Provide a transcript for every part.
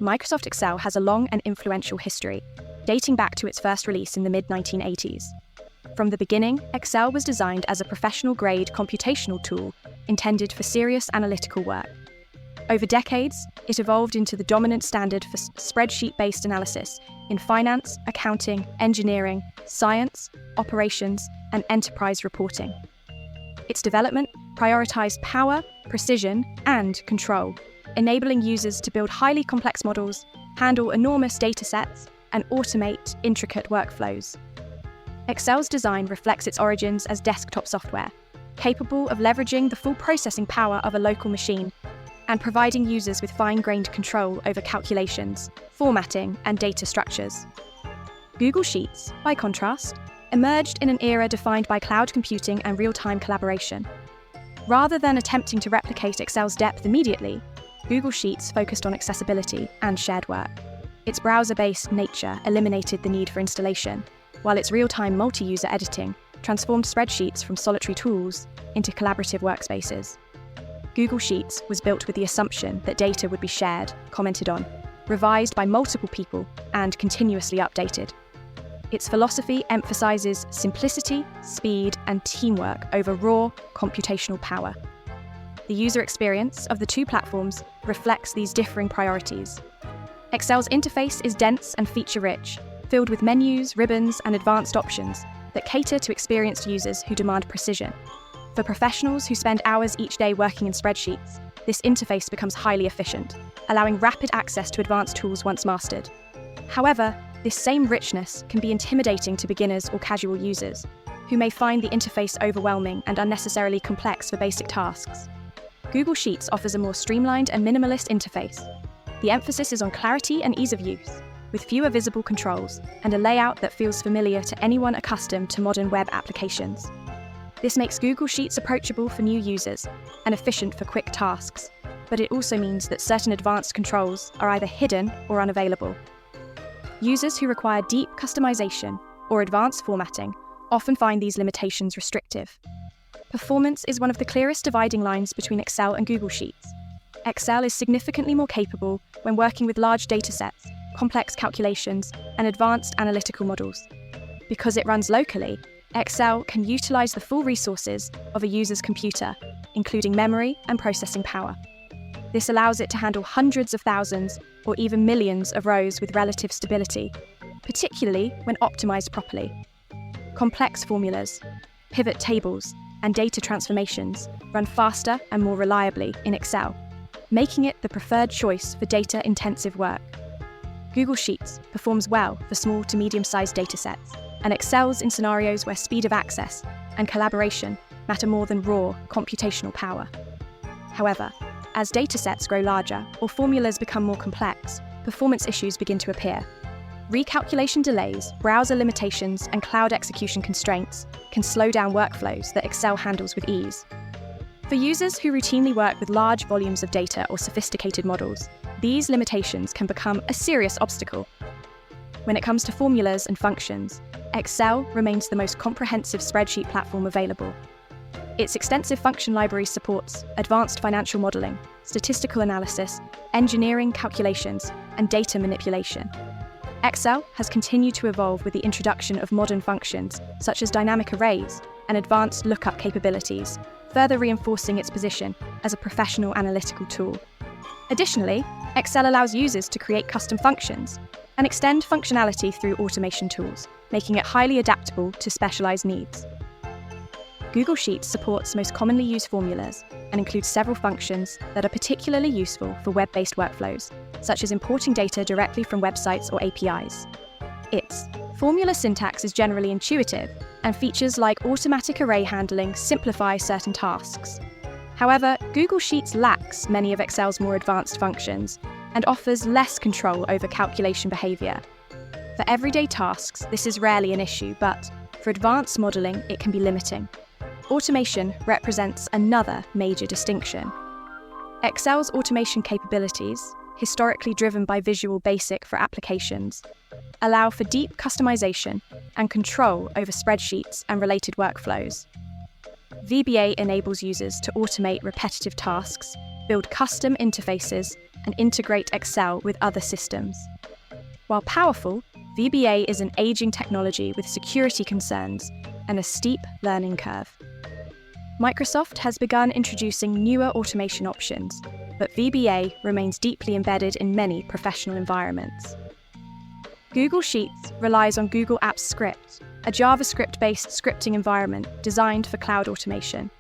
Microsoft Excel has a long and influential history, dating back to its first release in the mid-1980s. From the beginning, Excel was designed as a professional-grade computational tool intended for serious analytical work. Over decades, it evolved into the dominant standard for spreadsheet-based analysis in finance, accounting, engineering, science, operations, and enterprise reporting. Its development prioritized power, precision, and control, enabling users to build highly complex models, handle enormous data sets, and automate intricate workflows. Excel's design reflects its origins as desktop software, capable of leveraging the full processing power of a local machine and providing users with fine-grained control over calculations, formatting, and data structures. Google Sheets, by contrast, emerged in an era defined by cloud computing and real-time collaboration. Rather than attempting to replicate Excel's depth immediately, Google Sheets focused on accessibility and shared work. Its browser-based nature eliminated the need for installation, while its real-time multi-user editing transformed spreadsheets from solitary tools into collaborative workspaces. Google Sheets was built with the assumption that data would be shared, commented on, revised by multiple people, and continuously updated. Its philosophy emphasizes simplicity, speed, and teamwork over raw computational power. The user experience of the two platforms reflects these differing priorities. Excel's interface is dense and feature-rich, filled with menus, ribbons, and advanced options that cater to experienced users who demand precision. For professionals who spend hours each day working in spreadsheets, this interface becomes highly efficient, allowing rapid access to advanced tools once mastered. However, this same richness can be intimidating to beginners or casual users, who may find the interface overwhelming and unnecessarily complex for basic tasks. Google Sheets offers a more streamlined and minimalist interface. The emphasis is on clarity and ease of use, with fewer visible controls and a layout that feels familiar to anyone accustomed to modern web applications. This makes Google Sheets approachable for new users and efficient for quick tasks, but it also means that certain advanced controls are either hidden or unavailable. Users who require deep customization or advanced formatting often find these limitations restrictive. Performance is one of the clearest dividing lines between Excel and Google Sheets. Excel is significantly more capable when working with large datasets, complex calculations, and advanced analytical models. Because it runs locally, Excel can utilize the full resources of a user's computer, including memory and processing power. This allows it to handle hundreds of thousands or even millions of rows with relative stability, particularly when optimized properly. Complex formulas, pivot tables, and data transformations run faster and more reliably in Excel, making it the preferred choice for data-intensive work. Google Sheets performs well for small to medium-sized datasets and excels in scenarios where speed of access and collaboration matter more than raw computational power. However, as datasets grow larger or formulas become more complex, performance issues begin to appear. Recalculation delays, browser limitations, and cloud execution constraints can slow down workflows that Excel handles with ease. For users who routinely work with large volumes of data or sophisticated models, these limitations can become a serious obstacle. When it comes to formulas and functions, Excel remains the most comprehensive spreadsheet platform available. Its extensive function library supports advanced financial modeling, statistical analysis, engineering calculations, and data manipulation. Excel has continued to evolve with the introduction of modern functions such as dynamic arrays and advanced lookup capabilities, further reinforcing its position as a professional analytical tool. Additionally, Excel allows users to create custom functions and extend functionality through automation tools, making it highly adaptable to specialized needs. Google Sheets supports most commonly used formulas and includes several functions that are particularly useful for web-based workflows, such as importing data directly from websites or APIs. Its formula syntax is generally intuitive, and features like automatic array handling simplify certain tasks. However, Google Sheets lacks many of Excel's more advanced functions and offers less control over calculation behavior. For everyday tasks, this is rarely an issue, but for advanced modeling, it can be limiting. Automation represents another major distinction. Excel's automation capabilities, historically driven by Visual Basic for applications, allow for deep customization and control over spreadsheets and related workflows. VBA enables users to automate repetitive tasks, build custom interfaces, and integrate Excel with other systems. While powerful, VBA is an aging technology with security concerns and a steep learning curve. Microsoft has begun introducing newer automation options, but VBA remains deeply embedded in many professional environments. Google Sheets relies on Google Apps Script, a JavaScript-based scripting environment designed for cloud automation.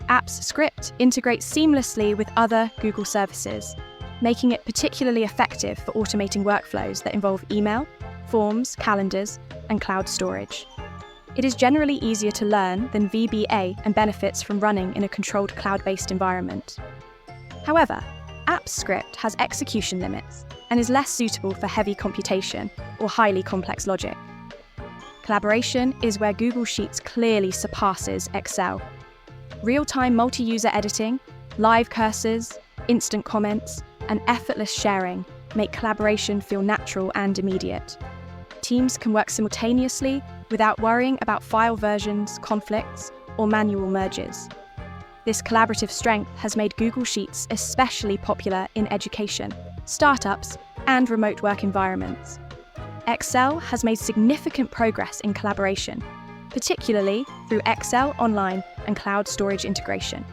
Apps Script integrates seamlessly with other Google services, making it particularly effective for automating workflows that involve email, forms, calendars, and cloud storage. It is generally easier to learn than VBA and benefits from running in a controlled cloud-based environment. However, Apps Script has execution limits and is less suitable for heavy computation or highly complex logic. Collaboration is where Google Sheets clearly surpasses Excel. Real-time multi-user editing, live cursors, instant comments, and effortless sharing make collaboration feel natural and immediate. Teams can work simultaneously without worrying about file versions, conflicts, or manual merges. This collaborative strength has made Google Sheets especially popular in education, startups, and remote work environments. Excel has made significant progress in collaboration, particularly through Excel Online and cloud storage integration.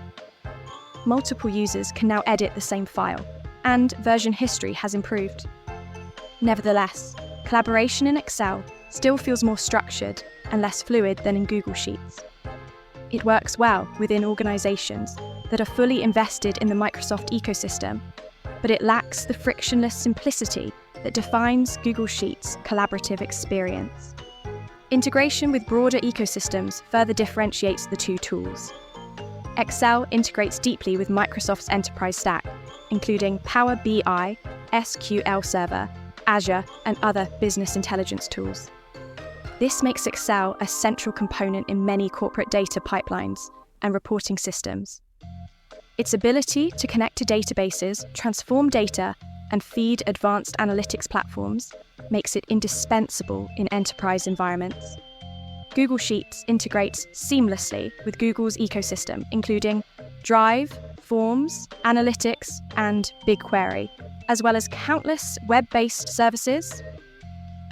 Multiple users can now edit the same file, and version history has improved. Nevertheless, collaboration in Excel still feels more structured and less fluid than in Google Sheets. It works well within organizations that are fully invested in the Microsoft ecosystem, but it lacks the frictionless simplicity that defines Google Sheets' collaborative experience. Integration with broader ecosystems further differentiates the two tools. Excel integrates deeply with Microsoft's enterprise stack, including Power BI, SQL Server, Azure, and other business intelligence tools. This makes Excel a central component in many corporate data pipelines and reporting systems. Its ability to connect to databases, transform data, and feed advanced analytics platforms makes it indispensable in enterprise environments. Google Sheets integrates seamlessly with Google's ecosystem, including Drive, Forms, Analytics, and BigQuery, as well as countless web-based services.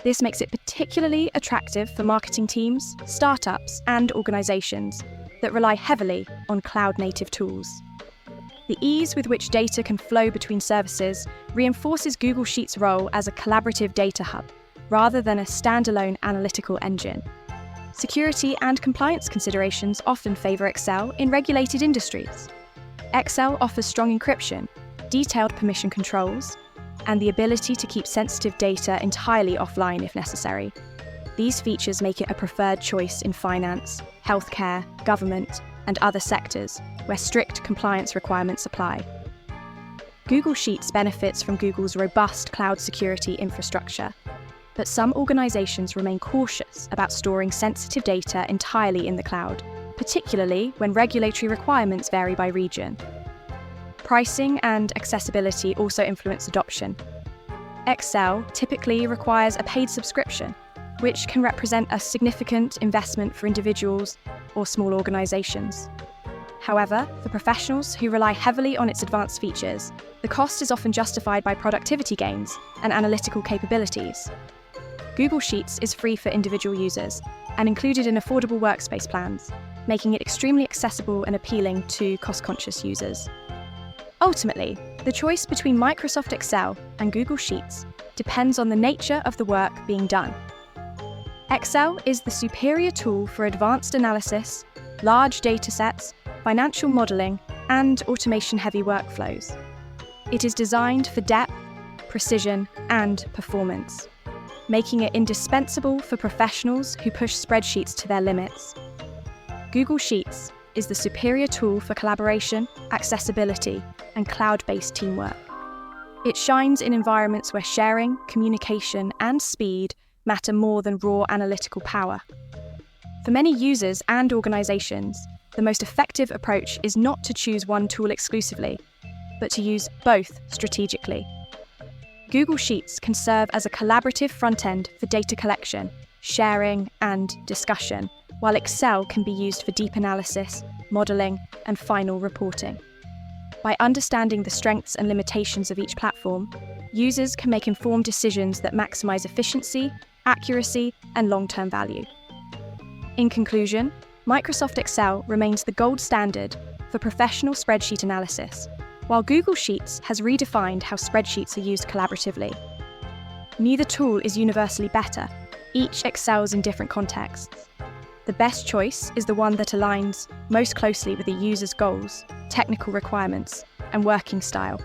This makes it particularly attractive for marketing teams, startups, and organizations that rely heavily on cloud-native tools. The ease with which data can flow between services reinforces Google Sheets' role as a collaborative data hub, rather than a standalone analytical engine. Security and compliance considerations often favor Excel in regulated industries. Excel offers strong encryption, detailed permission controls, and the ability to keep sensitive data entirely offline if necessary. These features make it a preferred choice in finance, healthcare, government, and other sectors where strict compliance requirements apply. Google Sheets benefits from Google's robust cloud security infrastructure, but some organizations remain cautious about storing sensitive data entirely in the cloud, particularly when regulatory requirements vary by region. Pricing and accessibility also influence adoption. Excel typically requires a paid subscription, which can represent a significant investment for individuals or small organizations. However, for professionals who rely heavily on its advanced features, the cost is often justified by productivity gains and analytical capabilities. Google Sheets is free for individual users and included in affordable workspace plans, making it extremely accessible and appealing to cost-conscious users. Ultimately, the choice between Microsoft Excel and Google Sheets depends on the nature of the work being done. Excel is the superior tool for advanced analysis, large data sets, financial modeling, and automation-heavy workflows. It is designed for depth, precision, and performance, making it indispensable for professionals who push spreadsheets to their limits. Google Sheets is the superior tool for collaboration, accessibility, and cloud-based teamwork. It shines in environments where sharing, communication, and speed matter more than raw analytical power. For many users and organizations, the most effective approach is not to choose one tool exclusively, but to use both strategically. Google Sheets can serve as a collaborative front end for data collection, sharing, and discussion, while Excel can be used for deep analysis, modeling, and final reporting. By understanding the strengths and limitations of each platform, users can make informed decisions that maximize efficiency, accuracy, and long-term value. In conclusion, Microsoft Excel remains the gold standard for professional spreadsheet analysis, while Google Sheets has redefined how spreadsheets are used collaboratively. Neither tool is universally better. Each excels in different contexts. The best choice is the one that aligns most closely with the user's goals, technical requirements, and working style.